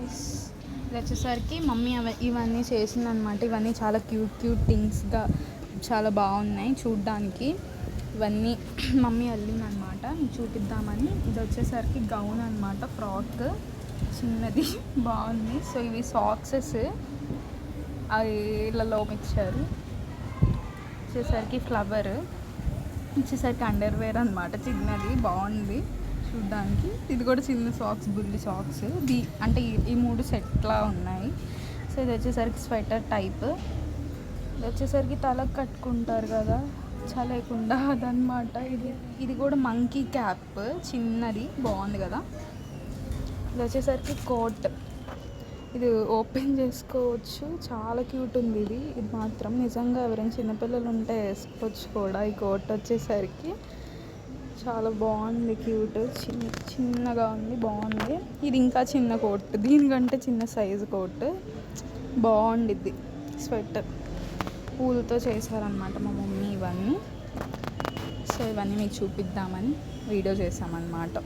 ఇది వచ్చేసరికి మమ్మీ ఇవన్నీ చేసిందనమాట. ఇవన్నీ చాలా క్యూట్ థింగ్స్గా చాలా బాగున్నాయి చూడ్డానికి. ఇవన్నీ మమ్మీ అల్లిందనమాట, చూపిద్దామని. ఇది వచ్చేసరికి గౌన్ అనమాట, ఫ్రాక్ చిన్నది బాగుంది. సో ఇవి సాక్సెస్ అవి ఇళ్ళలో ఇచ్చారు. వచ్చేసరికి ఫ్లవర్, వచ్చేసరికి అండర్వేర్ అనమాట, చిన్నది బాగుంది చూడ్డానికి. ఇది కూడా చిన్న సాక్స్, బుల్లి సాక్స్. అంటే ఈ 3 సెట్లా ఉన్నాయి. సో ఇది వచ్చేసరికి స్వెటర్ టైప్. ఇది వచ్చేసరికి తలకు కట్టుకుంటారు కదా చలేకుండా, అదనమాట. ఇది కూడా మంకీ క్యాప్, చిన్నది బాగుంది కదా. ఇది వచ్చేసరికి కోట్, ఇది ఓపెన్ చేసుకోవచ్చు, చాలా క్యూట్ ఉంది. ఇది మాత్రం నిజంగా ఎవరైనా చిన్నపిల్లలు ఉంటే వేసుకోవచ్చు కూడా. ఈ కోట్ వచ్చేసరికి చాలా బాగుంది, క్యూట్, చిన్నగా ఉంది, బాగుంది. ఇది ఇంకా చిన్న కోట్, దీనికంటే చిన్న సైజు కోట్, బాగుండిద్ది. స్వెటర్ పూలతో చేశారనమాట మా మమ్మీ ఇవన్నీ. సో ఇవన్నీ మీకు చూపిద్దామని వీడియో చేసామన్నమాట.